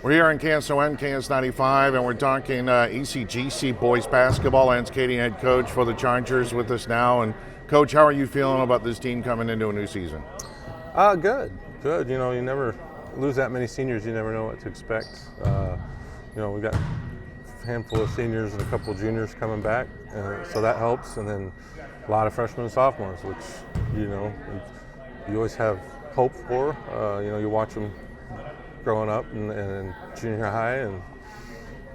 We're here on KSOM, KS95, and we're talking ECGC boys basketball. Lance Kading, head coach for the Chargers, with us now. And Coach, how are you feeling about this team coming into a new season? Good. You know, you never lose that many seniors. You never know what to expect. You know, we got a handful of seniors and a couple of juniors coming back, so that helps. And then a lot of freshmen and sophomores, which, you know, you always have hope for. You know, you watch them growing up and junior high, and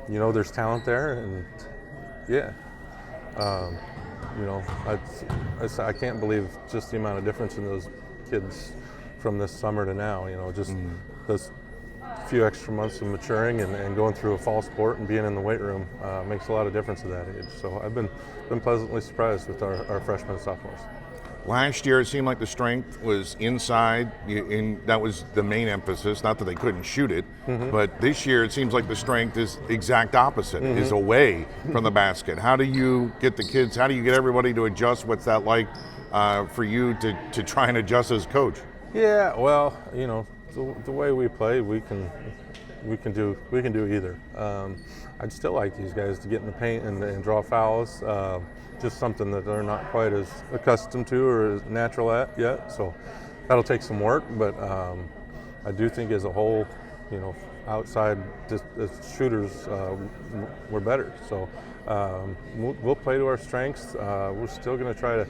you know there's talent there, and yeah, you know, I can't believe just the amount of difference in those kids from this summer to now. You know, just those few extra months of maturing and going through a fall sport and being in the weight room makes a lot of difference at that age. So I've been pleasantly surprised with our freshmen and sophomores. Last year, it seemed like the strength was inside, and that was the main emphasis. Not that they couldn't shoot it, but this year it seems like the strength is exact opposite, is away from the basket. How do you get the kids, how do you get everybody to adjust? What's that like for you to try and adjust as coach? Yeah, well, you know, the way we play, we can do either. I'd still like these guys to get in the paint and draw fouls. Just something that they're not quite as accustomed to or as natural at yet. So that'll take some work, but I do think as a whole, you know, outside just as shooters, we're better. So we'll play to our strengths. We're still going to try to,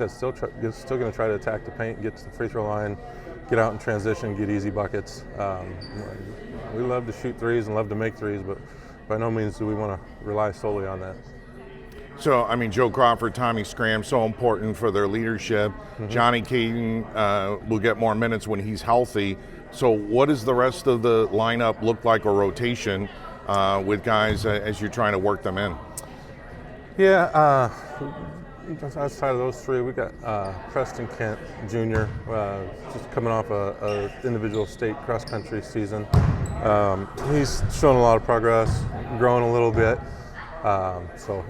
still going to try to attack the paint, get to the free throw line, get out in transition, get easy buckets. We love to shoot threes and love to make threes, but by no means do we want to rely solely on that. So, I mean, Joe Crawford, Tommy Scram, so important for their leadership. Johnny Kading will get more minutes when he's healthy. So what does the rest of the lineup look like, or rotation, with guys as you're trying to work them in? Yeah, outside of those three, we got Preston Kent Jr., just coming off a individual state cross-country season. He's shown a lot of progress, growing a little bit. So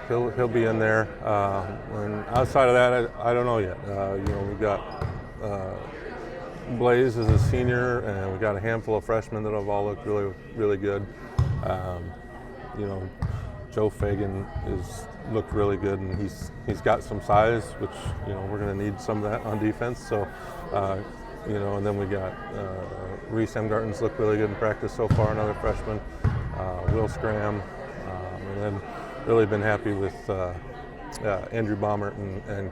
he'll be in there. And outside of that, I don't know yet. You know, we got Blaze as a senior, and we got a handful of freshmen that have all looked really, really good. You know, Joe Fagan looked really good, and he's got some size, which, you know, we're going to need some of that on defense. So, you know, and then we got Reese Emgarten's looked really good in practice so far, another freshman. Will Scram, and then really been happy with Andrew Baumert and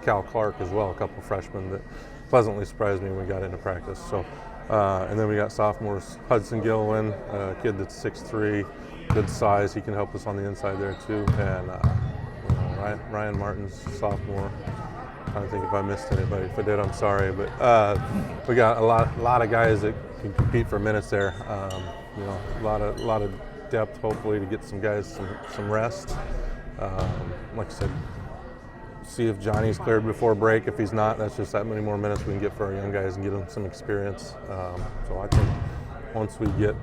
Cal Clark as well, a couple freshmen that pleasantly surprised me when we got into practice. So, and then we got sophomores, Hudson Gilwin, a kid that's 6'3", good size. He can help us on the inside there too. And you know, Ryan Martin's sophomore. I'm trying to think if I missed anybody. If I did, I'm sorry. But we got a lot of guys that can compete for minutes there. You know, a lot of depth, hopefully, to get some guys some rest. Like I said, see if Johnny's cleared before break. If he's not, that's just that many more minutes we can get for our young guys and get them some experience. So I think once we get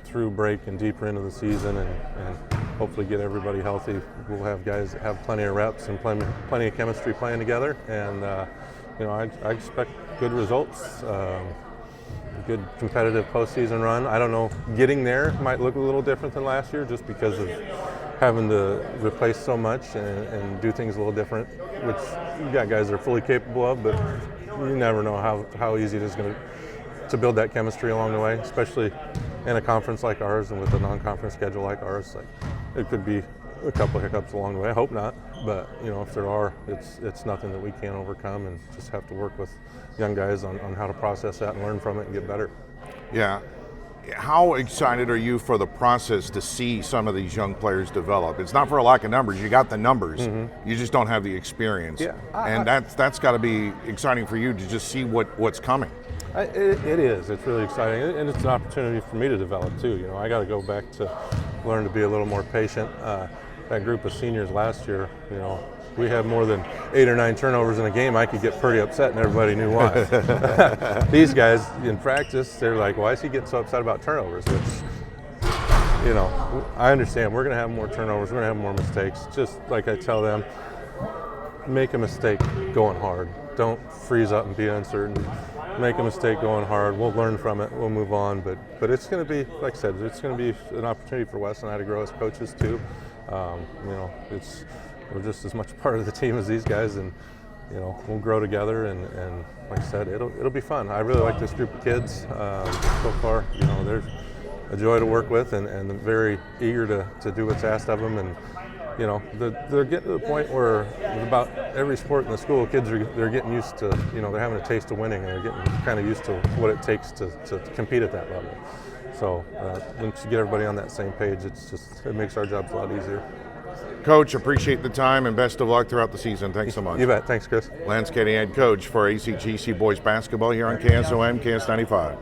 through break and deeper into the season and hopefully get everybody healthy, we'll have guys that have plenty of reps and plenty of chemistry playing together. And you know, I expect good results. Good competitive postseason run. I don't know, getting there might look a little different than last year just because of having to replace so much and do things a little different, which you got guys that are fully capable of, but you never know how easy it is going to build that chemistry along the way, especially in a conference like ours and with a non-conference schedule like ours. Like, it could be a couple of hiccups along the way. I hope not, but you know, if there are, it's nothing that we can't overcome, and just have to work with young guys on how to process that and learn from it and get better. Yeah. How excited are you for the process to see some of these young players develop? It's not for a lack of numbers. You got the numbers. You just don't have the experience. Yeah. And that's got to be exciting for you to just see what's coming. It is. It's really exciting, and it's an opportunity for me to develop too. You know, I got to go back to learn to be a little more patient. That group of seniors last year, you know, we had more than 8 or 9 turnovers in a game. I could get pretty upset, and everybody knew why. These guys in practice, they're like, "Why is he getting so upset about turnovers?" Which, you know, I understand. We're going to have more turnovers. We're going to have more mistakes. Just like I tell them, make a mistake going hard. Don't freeze up and be uncertain. make a mistake going hard. We'll learn from it. We'll move on. But it's going to be, like I said, it's going to be an opportunity for Wes and I to grow as coaches too. We're just as much part of the team as these guys, and we'll grow together. And like I said, it'll be fun. I really like this group of kids so far. They're a joy to work with, and very eager to do what's asked of them. And they're getting to the point where with about every sport in the school, kids they're getting used to, they're having a taste of winning, and they're getting kind of used to what it takes to compete at that level. So once you get everybody on that same page, it makes our jobs a lot easier. Coach, appreciate the time and best of luck throughout the season. Thanks so much. You bet. Thanks, Chris. Lance Kading, head coach for ACGC boys basketball here on KSOM, KS95.